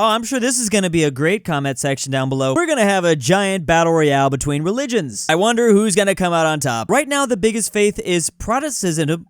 Oh, I'm sure this is going to be a great comment section down below. We're going to have a giant battle royale between religions. I wonder who's going to come out on top. Right now, the biggest faith is Protestantism.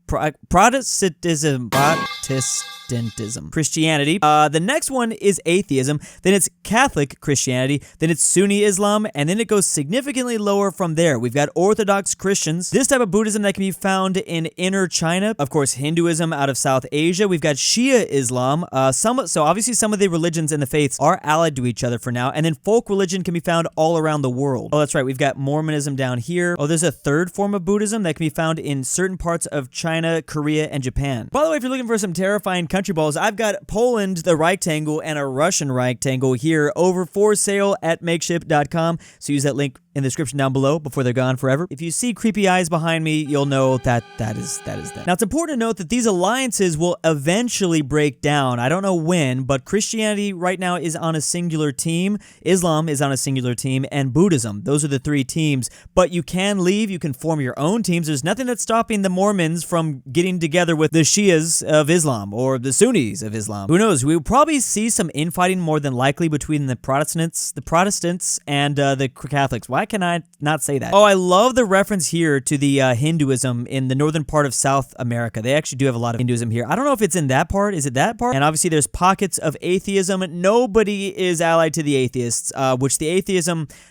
Christianity. The next one is atheism. Then it's Catholic Christianity. Then it's Sunni Islam. And then it goes significantly lower from there. We've got Orthodox Christians. This type of Buddhism that can be found in inner China. Of course, Hinduism out of South Asia. We've got Shia Islam. So obviously some of the religions and the faiths are allied to each other for now. And then folk religion can be found all around the world. Oh, that's right. We've got Mormonism down here. Oh, there's a third form of Buddhism that can be found in certain parts of China, Korea, and Japan. By the way, if you're looking for some terrifying country balls, I've got Poland, the rectangle, and a Russian rectangle here over for sale at makeshift.com. So use that link in the description down below before they're gone forever. If you see creepy eyes behind me, you'll know that is that. Now, it's important to note that these alliances will eventually break down. I don't know when, but Christianity right now is on a singular team, Islam is on a singular team, and Buddhism. Those are the three teams. But you can leave, you can form your own teams. There's nothing that's stopping the Mormons from getting together with the Shias of Islam or the Sunnis of Islam. Who knows? We'll probably see some infighting more than likely between the Protestants and the Catholics. Why can I not say that? Oh, I love the reference here to the Hinduism in the northern part of South America. They actually do have a lot of Hinduism here. I don't know if it's in that part. Is it that part? And obviously there's pockets of atheism. Nobody is allied to the atheists,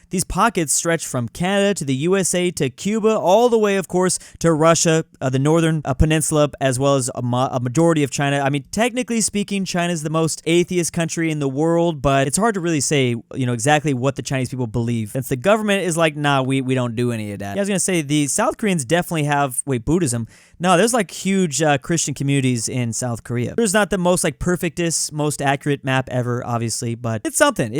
these pockets stretch from Canada to the USA to Cuba, all the way, of course, to Russia, the northern peninsula, as well as a majority of China. I mean, technically speaking, China is the most atheist country in the world, but it's hard to really say, exactly what the Chinese people believe, since the government is like, nah, we don't do any of that. Yeah, I was gonna say the South Koreans definitely have Buddhism. No, there's like huge Christian communities in South Korea. There's not the most perfectest, most accurate map ever, obviously, but it's something.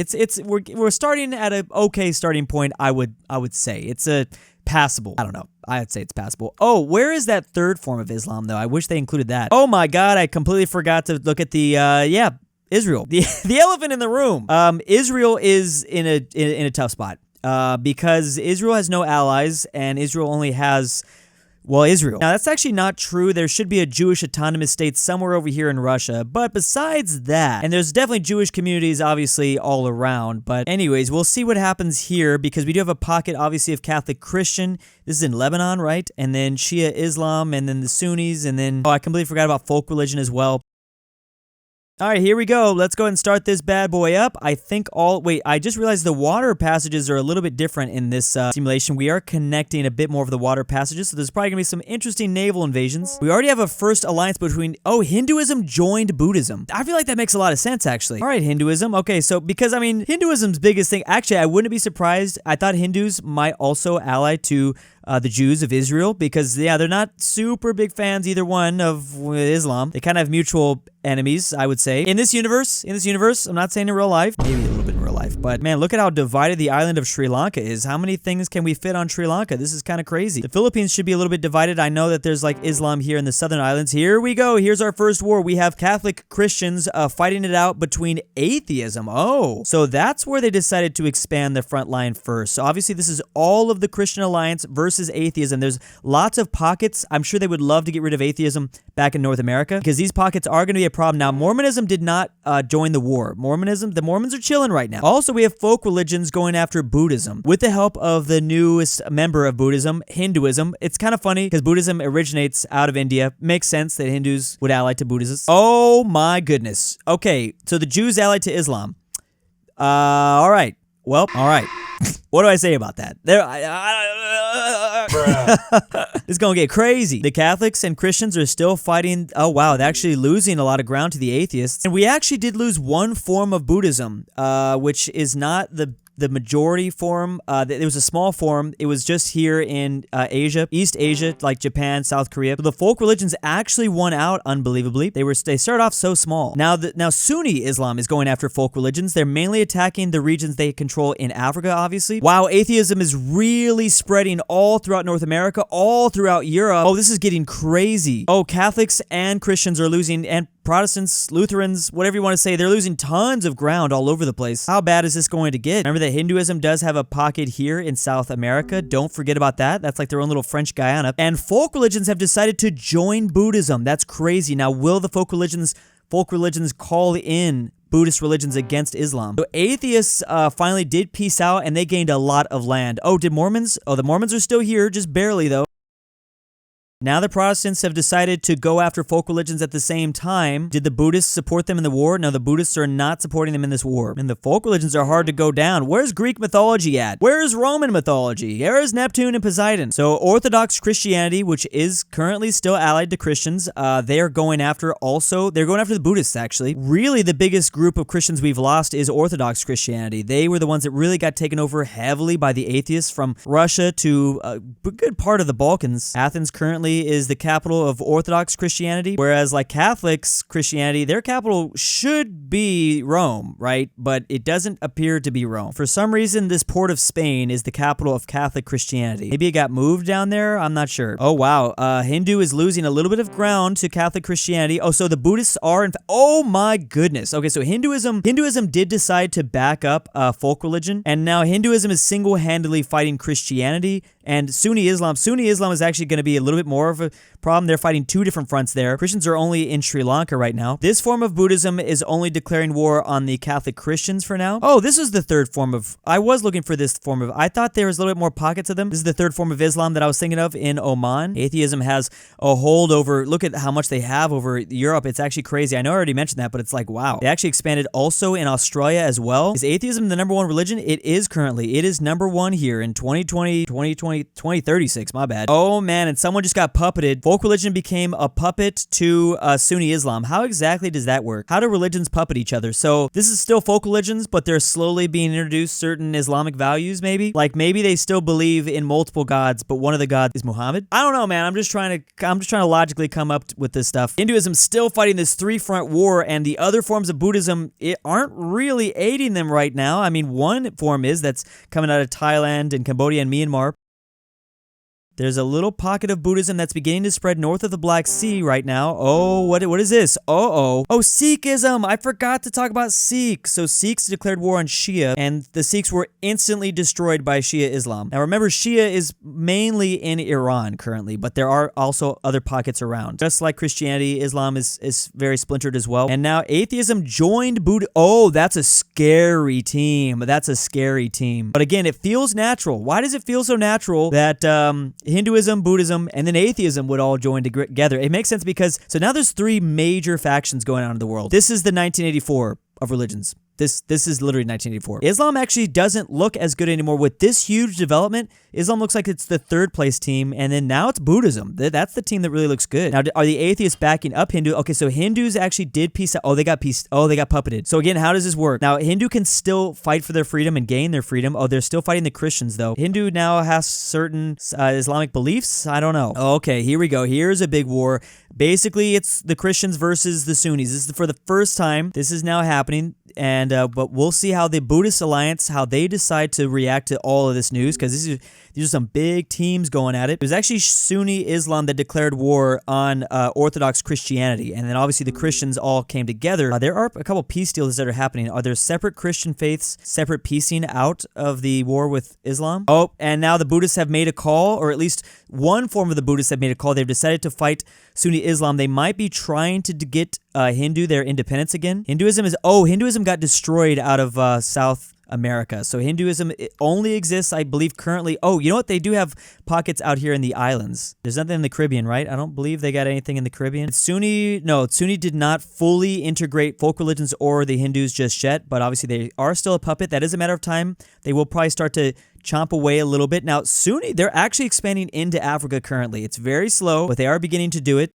We're starting at an okay starting point. I would say it's a passable. I don't know. I'd say it's passable. Oh, where is that third form of Islam though? I wish they included that. Oh my God, I completely forgot to look at the Israel. The elephant in the room. Israel is in a tough spot because Israel has no allies and Israel only has Israel. Now, that's actually not true. There should be a Jewish autonomous state somewhere over here in Russia. But besides that, and there's definitely Jewish communities, obviously, all around. But anyways, we'll see what happens here because we do have a pocket, obviously, of Catholic Christian. This is in Lebanon, right? And then Shia Islam, and then the Sunnis, and then, I completely forgot about folk religion as well. All right, here we go. Let's go ahead and start this bad boy up. I just realized the water passages are a little bit different in this simulation. We are connecting a bit more of the water passages, so there's probably going to be some interesting naval invasions. We already have a first alliance between, Hinduism joined Buddhism. I feel like that makes a lot of sense, actually. All right, Hinduism. Okay, so because, Hinduism's biggest thing, actually, I wouldn't be surprised. I thought Hindus might also ally to the Jews of Israel because, they're not super big fans, either one, of Islam. They kind of have mutual enemies, I would say. In this universe, I'm not saying in real life, maybe a little bit in real life, but man, look at how divided the island of Sri Lanka is. How many things can we fit on Sri Lanka? This is kind of crazy. The Philippines should be a little bit divided. I know that there's Islam here in the southern islands. Here we go. Here's our first war. We have Catholic Christians fighting it out between atheism. Oh, so that's where they decided to expand the front line first. So obviously this is all of the Christian alliance versus atheism. There's lots of pockets. I'm sure they would love to get rid of atheism back in North America because these pockets are going to be a problem. Now, Mormonism did not join the war. The Mormons are chilling right now. Also, we have folk religions going after Buddhism with the help of the newest member of Buddhism, Hinduism. It's kind of funny because Buddhism originates out of India. Makes sense that Hindus would ally to Buddhists. Oh my goodness. Okay, so the Jews allied to Islam. All right. Well, all right. What do I say about that? It's gonna get crazy. The Catholics and Christians are still fighting. Oh wow, they're actually losing a lot of ground to the atheists. And we actually did lose one form of Buddhism, which is not the majority form. There was a small form. It was just here in Asia, East Asia, like Japan, South Korea. So the folk religions actually won out, unbelievably. They started off so small. Now Sunni Islam is going after folk religions. They're mainly attacking the regions they control in Africa, obviously. Wow, atheism is really spreading all throughout North America, all throughout Europe. Oh, this is getting crazy. Oh, Catholics and Christians are losing, and Protestants, Lutherans, whatever you want to say, they're losing tons of ground all over the place. How bad is this going to get? Remember that Hinduism does have a pocket here in South America. Don't forget about that. That's like their own little French Guyana. And folk religions have decided to join Buddhism. That's crazy. Now, will the folk religions folk religions call in Buddhist religions against Islam. So atheists finally did peace out, and they gained a lot of land. Oh, did Mormons? Oh, the Mormons are still here, just barely though. Now the Protestants have decided to go after folk religions at the same time. Did the Buddhists support them in the war? No, the Buddhists are not supporting them in this war. And the folk religions are hard to go down. Where's Greek mythology at? Where's Roman mythology? Where's Neptune and Poseidon? So Orthodox Christianity, which is currently still allied to Christians, they are going after the Buddhists actually. Really the biggest group of Christians we've lost is Orthodox Christianity. They were the ones that really got taken over heavily by the atheists from Russia to a good part of the Balkans. Athens currently is the capital of Orthodox Christianity, whereas like Catholics Christianity, their capital should be Rome, right? But it doesn't appear to be Rome. For some reason, this port of Spain is the capital of Catholic Christianity. Maybe it got moved down there? I'm not sure. Oh, wow. Hindu is losing a little bit of ground to Catholic Christianity. Oh, so the Buddhists are oh my goodness. Okay, so Hinduism did decide to back up folk religion, and now Hinduism is single-handedly fighting Christianity and Sunni Islam. Sunni Islam is actually going to be a little bit more of a problem. They're fighting two different fronts there. Christians are only in Sri Lanka right now. This form of Buddhism is only declaring war on the Catholic Christians for now. Oh, this is the third form of... I was looking for this form of... I thought there was a little bit more pockets of them. This is the third form of Islam that I was thinking of in Oman. Atheism has a hold over... Look at how much they have over Europe. It's actually crazy. I know I already mentioned that, but it's like, wow. They actually expanded also in Australia as well. Is atheism the number one religion? It is currently. It is number one here in 2036, my bad. Oh man, and someone just got puppeted. Folk religion became a puppet to Sunni Islam. How exactly does that work? How do religions puppet each other? So this is still folk religions, but they're slowly being introduced certain Islamic values maybe? Like maybe they still believe in multiple gods, but one of the gods is Muhammad? I don't know, man. I'm just trying to logically come up with this stuff. Hinduism's still fighting this three-front war, and the other forms of Buddhism aren't really aiding them right now. I mean, one form that's coming out of Thailand and Cambodia and Myanmar. There's a little pocket of Buddhism that's beginning to spread north of the Black Sea right now. Oh, what is this? Oh, Sikhism. I forgot to talk about Sikhs. So Sikhs declared war on Shia, and the Sikhs were instantly destroyed by Shia Islam. Now remember, Shia is mainly in Iran currently, but there are also other pockets around. Just like Christianity, Islam is very splintered as well. And now atheism joined Buddha. Oh, that's a scary team. That's a scary team. But again, it feels natural. Why does it feel so natural that Hinduism, Buddhism, and then atheism would all join together? It makes sense because, so now there's three major factions going on in the world. This is the 1984 of religions. This is literally 1984. Islam actually doesn't look as good anymore. With this huge development, Islam looks like it's the third place team, and then now it's Buddhism. That's the team that really looks good. Now, are the atheists backing up Hindu? Okay, so Hindus actually did peace out. Oh, they got puppeted. So again, how does this work? Now, Hindu can still fight for their freedom and gain their freedom. Oh, they're still fighting the Christians, though. Hindu now has certain Islamic beliefs. I don't know. Okay, here we go. Here's a big war. Basically, it's the Christians versus the Sunnis. This is for the first time. This is now happening. And but we'll see how the Buddhist Alliance, how they decide to react to all of this news, because these are some big teams going at it. It was actually Sunni Islam that declared war on Orthodox Christianity, and then obviously the Christians all came together. There are a couple peace deals that are happening. Are there separate Christian faiths, separate piecing out of the war with Islam? Oh, and now the Buddhists have made a call, or at least one form of the Buddhists have made a call. They've decided to fight Sunni Islam. They might be trying to get Hindu their independence again. Hinduism got destroyed out of South America. So Hinduism only exists, I believe, currently. Oh, you know what? They do have pockets out here in the islands. There's nothing in the Caribbean, right? I don't believe they got anything in the Caribbean. Sunni did not fully integrate folk religions or the Hindus just yet, but obviously they are still a puppet. That is a matter of time. They will probably start to chomp away a little bit. Now, Sunni, they're actually expanding into Africa currently. It's very slow, but they are beginning to do it.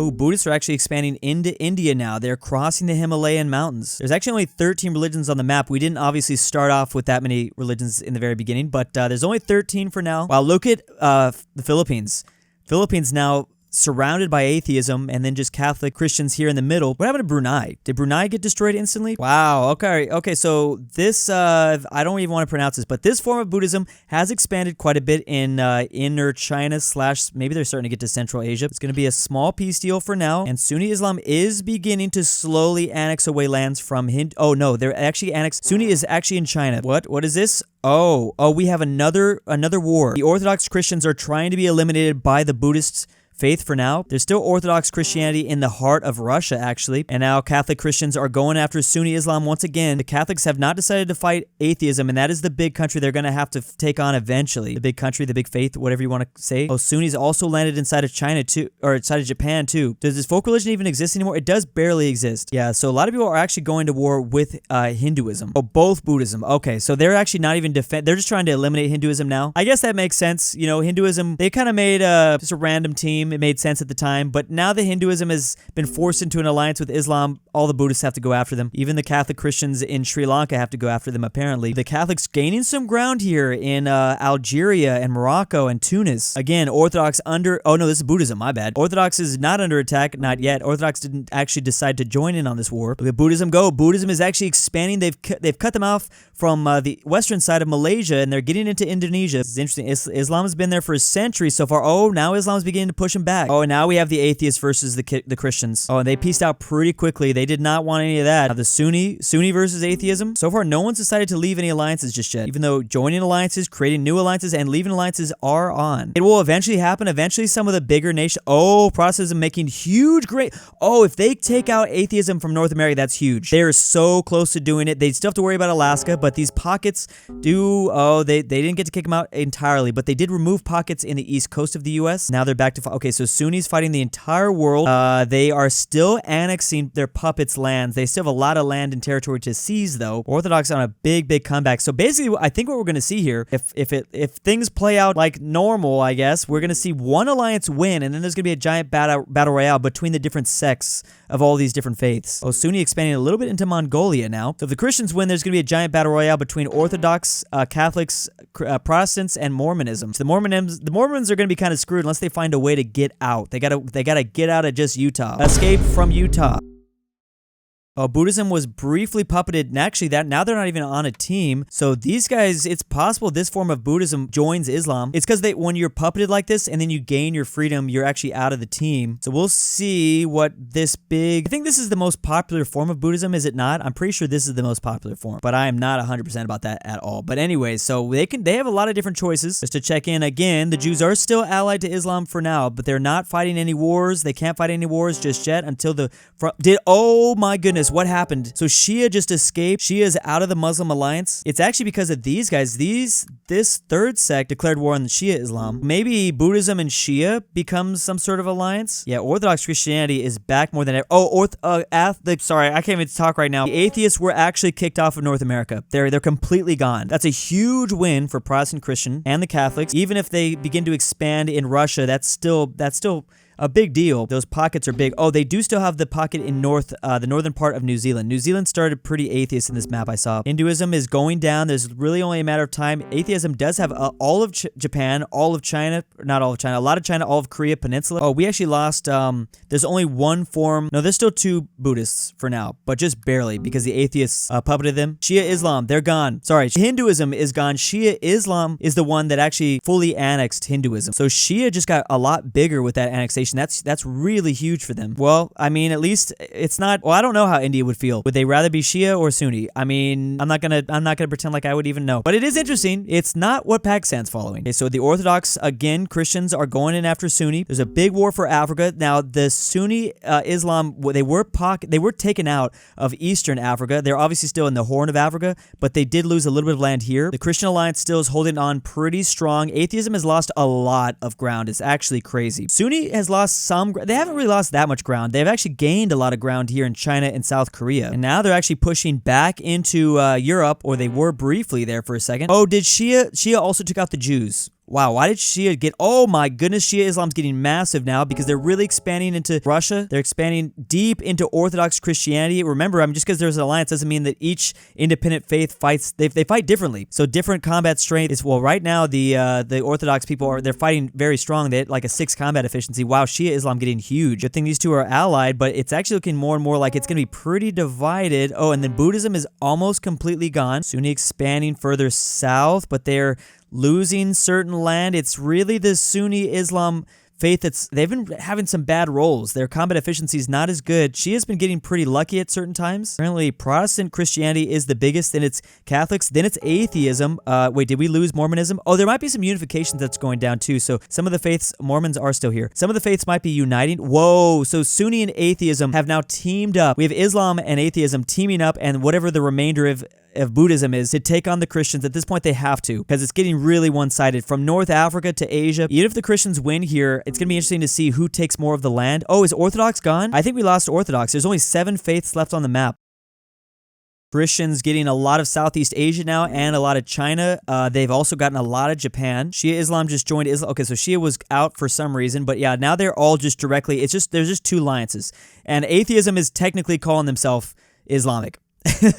Oh, Buddhists are actually expanding into India now. They're crossing the Himalayan mountains. There's actually only 13 religions on the map. We didn't obviously start off with that many religions in the very beginning, but there's only 13 for now. Wow, look at the Philippines. Philippines now surrounded by atheism, and then just Catholic Christians here in the middle. What happened to Brunei? Did Brunei get destroyed instantly? Wow, okay, so this, I don't even want to pronounce this, but this form of Buddhism has expanded quite a bit in inner China / maybe they're starting to get to Central Asia. It's going to be a small peace deal for now, and Sunni Islam is beginning to slowly annex away lands from Hindu. Oh no, they're actually annexed. Sunni is actually in China. What is this? Oh, we have another war. The Orthodox Christians are trying to be eliminated by the Buddhists faith for now. There's still Orthodox Christianity in the heart of Russia, actually. And now Catholic Christians are going after Sunni Islam once again. The Catholics have not decided to fight atheism, and that is the big country they're going to have to take on eventually. The big country, the big faith, whatever you want to say. Oh, Sunnis also landed inside of China too, or inside of Japan too. Does this folk religion even exist anymore? It does barely exist. Yeah, so a lot of people are actually going to war with Hinduism. Oh, both Buddhism. Okay, so they're actually not even they're just trying to eliminate Hinduism now. I guess that makes sense. You know, Hinduism, they kind of made just a random team. It made sense at the time, but now that Hinduism has been forced into an alliance with Islam, all the Buddhists have to go after them. Even the Catholic Christians in Sri Lanka have to go after them, apparently. The Catholics gaining some ground here in Algeria and Morocco and Tunis. Again, Orthodox under... Oh, no, this is Buddhism. My bad. Orthodox is not under attack. Not yet. Orthodox didn't actually decide to join in on this war. Look at Buddhism go. Buddhism is actually expanding. They've cut them off from the western side of Malaysia, and they're getting into Indonesia. This is interesting. Islam has been there for centuries so far. Oh, now Islam's beginning to push them back. Oh, and now we have the atheists versus the Christians. Oh, and they pieced out pretty quickly. They did not want any of that. Now the Sunni versus atheism. So far, no one's decided to leave any alliances just yet. Even though joining alliances, creating new alliances, and leaving alliances are on. It will eventually happen. Eventually, some of the bigger nations... Oh, Protestantism making huge great... Oh, if they take out atheism from North America, that's huge. They are so close to doing it. They still have to worry about Alaska, but these pockets do... Oh, they didn't get to kick them out entirely, but they did remove pockets in the east coast of the U.S. Now they're back to... Okay, so Sunnis fighting the entire world. They are still annexing their puppets' lands. They still have a lot of land and territory to seize, though. Orthodox on a big comeback. So basically, I think what we're going to see here, if things play out like normal, I guess, we're going to see one alliance win, and then there's going to be a giant battle royale between the different sects of all these different faiths. Oh, Sunni expanding a little bit into Mongolia now. So if the Christians win, there's going to be a giant battle royale between Orthodox, Catholics, Protestants, and Mormonism. So the Mormons are going to be kind of screwed unless they find a way to get out. They gotta get out of just Utah. Escape from Utah. Buddhism was briefly puppeted, and actually now they're not even on a team. So these guys, it's possible this form of Buddhism joins Islam. It's because when you're puppeted like this and then you gain your freedom, you're actually out of the team. So we'll see what this big... I think this is the most popular form of Buddhism, is it not? I'm pretty sure this is the most popular form, but I am not 100% about that at all. But anyway, so they have a lot of different choices. Just to check in again, the Jews are still allied to Islam for now, but they're not fighting any wars. They can't fight any wars just yet until the... Oh my goodness. What happened? So Shia just escaped. Shia is out of the Muslim alliance. It's actually because of these guys. This third sect declared war on the Shia Islam. Maybe Buddhism and Shia becomes some sort of alliance. Yeah, Orthodox Christianity is back more than ever. Oh, sorry, I can't even talk right now. The atheists were actually kicked off of North America. They're completely gone. That's a huge win for Protestant Christian and the Catholics. Even if they begin to expand in Russia, that's still a big deal. Those pockets are big. Oh, they do still have the pocket in the northern part of New Zealand. New Zealand started pretty atheist in this map I saw. Hinduism is going down. There's really only a matter of time. Atheism does have all of Japan, all of China, not all of China, a lot of China, all of Korea Peninsula. Oh, we actually lost, there's only one form. No, there's still two Buddhists for now, but just barely because the atheists puppeted them. Shia Islam, they're gone. Sorry, Hinduism is gone. Shia Islam is the one that actually fully annexed Hinduism. So Shia just got a lot bigger with that annexation. That's really huge for them. Well, I mean, at least it's not... Well, I don't know how India would feel. Would they rather be Shia or Sunni? I mean, I'm not gonna pretend like I would even know. But it is interesting. It's not what Pakistan's following. Okay, so the Orthodox, again, Christians are going in after Sunni. There's a big war for Africa. Now, the Sunni Islam, they were taken out of Eastern Africa. They're obviously still in the Horn of Africa, but they did lose a little bit of land here. The Christian alliance still is holding on pretty strong. Atheism has lost a lot of ground. It's actually crazy. Sunni has lost some... They haven't really lost that much ground. They've actually gained a lot of ground here in China and South Korea. And now they're actually pushing back into Europe, or they were briefly there for a second. Oh, did Shia also took out the Jews? Wow, why did Shia get... Oh my goodness, Shia Islam's getting massive now because they're really expanding into Russia. They're expanding deep into Orthodox Christianity. Remember, just because there's an alliance doesn't mean that each independent faith fights... They fight differently. So different combat strength is... Well, right now, the Orthodox people they're fighting very strong. They had like a 6 combat efficiency. Wow, Shia Islam getting huge. Good thing these two are allied, but it's actually looking more and more like it's going to be pretty divided. Oh, and then Buddhism is almost completely gone. Sunni expanding further south, but they're losing certain land. It's really the Sunni Islam faith they've been having some bad rolls. Their combat efficiency is not as good. Shia's been getting pretty lucky at certain times. Apparently, Protestant Christianity is the biggest, then it's Catholics, then it's atheism. Wait, did we lose Mormonism? Oh, there might be some unification that's going down too. So some of the faiths, Mormons are still here. Some of the faiths might be uniting. Whoa, so Sunni and atheism have now teamed up. We have Islam and atheism teaming up, and whatever the remainder of Buddhism is to take on the Christians. At this point, they have to, because it's getting really one-sided. From North Africa to Asia, even if the Christians win here, it's going to be interesting to see who takes more of the land. Oh, is Orthodox gone? I think we lost Orthodox. There's only 7 faiths left on the map. Christians getting a lot of Southeast Asia now and a lot of China. They've also gotten a lot of Japan. Shia Islam just joined Islam. Okay, so Shia was out for some reason, but yeah, now they're all just directly, there's just 2 alliances. And atheism is technically calling themselves Islamic.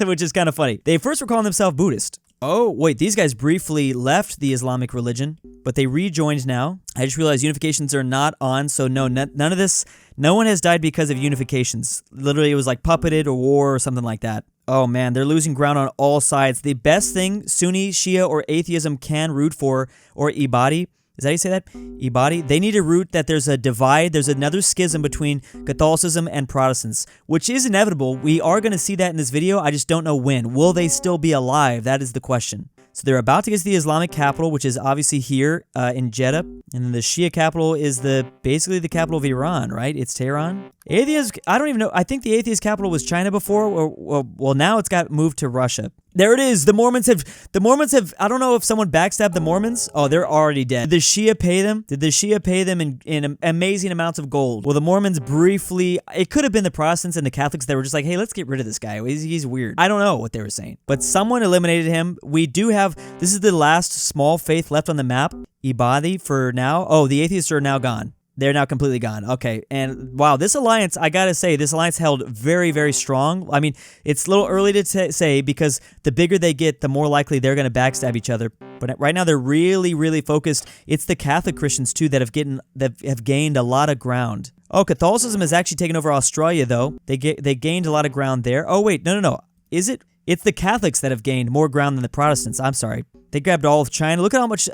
Which is kind of funny. They first were calling themselves Buddhist. Oh, wait, these guys briefly left the Islamic religion, but they rejoined now. I just realized unifications are not on, so no, none of this, no one has died because of unifications. Literally, it was like puppeted or war or something like that. Oh man, they're losing ground on all sides. The best thing Sunni, Shia, or atheism can root for, or Ibadi, is that how you say that? Ibadi? They need to root that there's a divide, there's another schism between Catholicism and Protestants, which is inevitable. We are going to see that in this video. I just don't know when. Will they still be alive? That is the question. So they're about to get to the Islamic capital, which is obviously here in Jeddah. And then the Shia capital is basically the capital of Iran, right? It's Tehran. Atheist, I don't even know. I think the atheist capital was China before, or well, now it's got moved to Russia. There it is. The Mormons have, I don't know if someone backstabbed the Mormons. Oh, they're already dead. Did the Shia pay them? Did the Shia pay them in amazing amounts of gold? Well, the Mormons briefly, it could have been the Protestants and the Catholics that were just like, hey, let's get rid of this guy. He's weird. I don't know what they were saying. But someone eliminated him. We do have, this is the last small faith left on the map. Ibadi for now. Oh, the atheists are now gone. They're now completely gone. Okay, and wow, this alliance, I gotta say, this alliance held very, very strong. I mean, it's a little early to say because the bigger they get, the more likely they're gonna backstab each other. But right now, they're really, really focused. It's the Catholic Christians, too, that have gained a lot of ground. Oh, Catholicism has actually taken over Australia, though. They gained a lot of ground there. Oh, wait, no. Is it? It's the Catholics that have gained more ground than the Protestants. I'm sorry. They grabbed all of China. Look at how much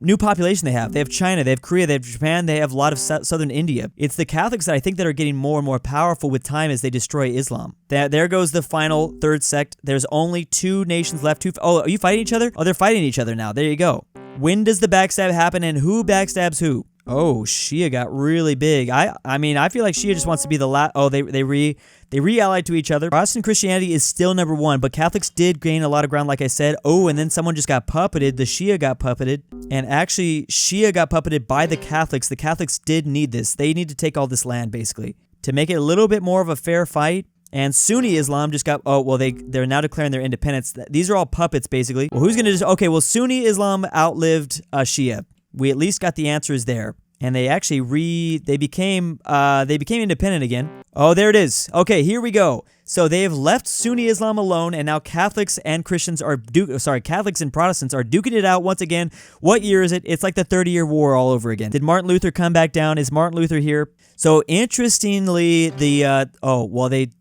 new population they have. They have China, they have Korea, they have Japan, they have a lot of southern India. It's the Catholics that I think that are getting more and more powerful with time as they destroy Islam. There goes the final third sect. There's only 2 nations left. Oh, are you fighting each other? Oh, they're fighting each other now. There you go. When does the backstab happen and who backstabs who? Oh, Shia got really big. I mean, I feel like Shia just wants to be the last. Oh, they re-allied to each other. Protestant Christianity is still number 1, but Catholics did gain a lot of ground, like I said. Oh, and then someone just got puppeted. The Shia got puppeted. And actually, Shia got puppeted by the Catholics. The Catholics did need this. They need to take all this land, basically, to make it a little bit more of a fair fight. And Sunni Islam just got, oh, well, they're now declaring their independence. These are all puppets, basically. Well, who's going to just, okay, well, Sunni Islam outlived Shia. We at least got the answers there. And they actually they became independent again. Oh, there it is. Okay, here we go. So they have left Sunni Islam alone, and now Catholics and Protestants are duking it out once again. What year is it? It's like the 30-year war all over again. Did Martin Luther come back down? Is Martin Luther here? So interestingly, they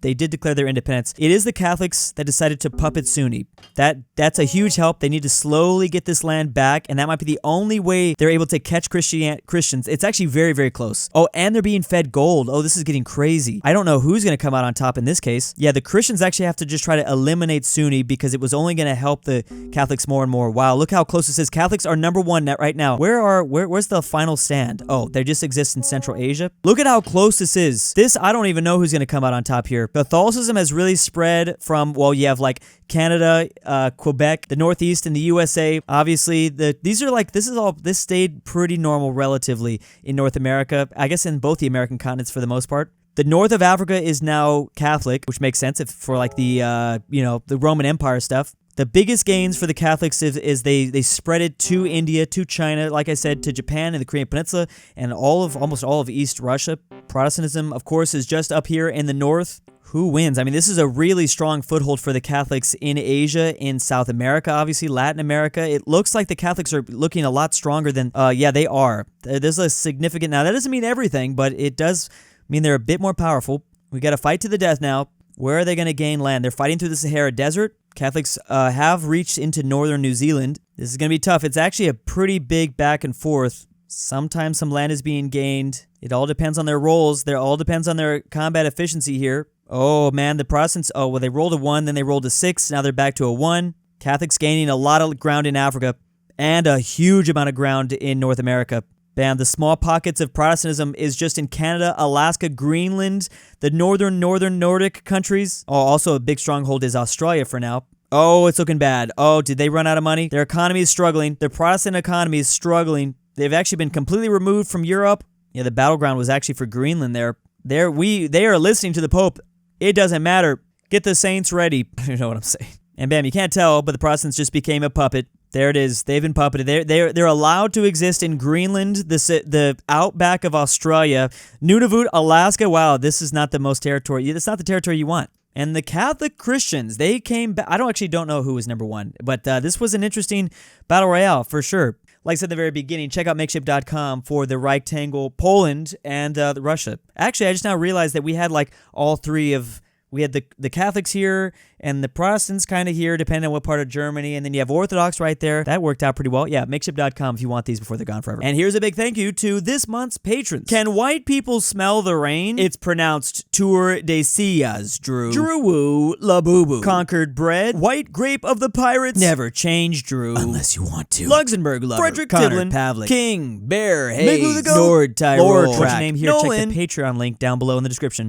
did declare their independence. It is the Catholics that decided to puppet Sunni. That's a huge help. They need to slowly get this land back, and that might be the only way they're able to catch Christians. It's actually very, very close. Oh, and they're being fed gold. Oh, this is getting crazy. I don't know who's going to come out on top in this case. Yeah, the Christians actually have to just try to eliminate Sunni because it was only going to help the Catholics more and more. Wow, look how close this is. Catholics are number 1 right now. Where's the final stand? Oh, they just exist in Central Asia. Look at how close this is. I don't even know who's going to come out on top here. Catholicism has really spread from, well, you have like Canada, Quebec, the Northeast, and the USA. Obviously, this stayed pretty normal relatively in North America. I guess in both the American continents for the most part. The north of Africa is now Catholic, which makes sense for like the Roman Empire stuff. The biggest gains for the Catholics is they spread it to India, to China, like I said, to Japan and the Korean Peninsula, and almost all of East Russia. Protestantism, of course, is just up here in the north. Who wins? I mean, this is a really strong foothold for the Catholics in Asia, in South America, obviously, Latin America. It looks like the Catholics are looking a lot stronger than, yeah, they are. There's a significant, now that doesn't mean everything, but it does mean they're a bit more powerful. We got to fight to the death now. Where are they going to gain land? They're fighting through the Sahara Desert. Catholics have reached into northern New Zealand. This is going to be tough. It's actually a pretty big back and forth. Sometimes some land is being gained. It all depends on their roles. It all depends on their combat efficiency here. Oh, man, the Protestants, oh, well, they rolled a 1, then they rolled a 6. Now they're back to a 1. Catholics gaining a lot of ground in Africa and a huge amount of ground in North America. Bam, the small pockets of Protestantism is just in Canada, Alaska, Greenland, the northern Nordic countries. Oh, also a big stronghold is Australia for now. Oh, it's looking bad. Oh, did they run out of money? Their economy is struggling. Their Protestant economy is struggling. They've actually been completely removed from Europe. Yeah, the battleground was actually for Greenland there. They are listening to the Pope. It doesn't matter. Get the saints ready. You know what I'm saying. And bam, you can't tell, but the Protestants just became a puppet. There it is. They've been puppeted. They're allowed to exist in Greenland, the outback of Australia, Nunavut, Alaska. Wow, this is not the most territory. It's not the territory you want. And the Catholic Christians, they came back. I don't know who was number 1, but this was an interesting battle royale for sure. Like I said at the very beginning, check out makeshift.com for the rectangle Poland and Russia. Actually, I just now realized that we had like all three of... We had the Catholics here and the Protestants kind of here, depending on what part of Germany. And then you have Orthodox right there. That worked out pretty well. Yeah, makeshift.com if you want these before they're gone forever. And here's a big thank you to this month's patrons. Can white people smell the rain? It's pronounced Tour de Sillas, Drew. DruuuWu, La Boo Boo. Conquered Bread. White Grape of the Pirates. Never change, Drew. Unless you want to. Luxembourg Lover. Frederick Tiblin. Pavlik. King. Bear. Hayes. Nord Tyrol. Lord Track. Name here. Nolan. Check the Patreon link down below in the description.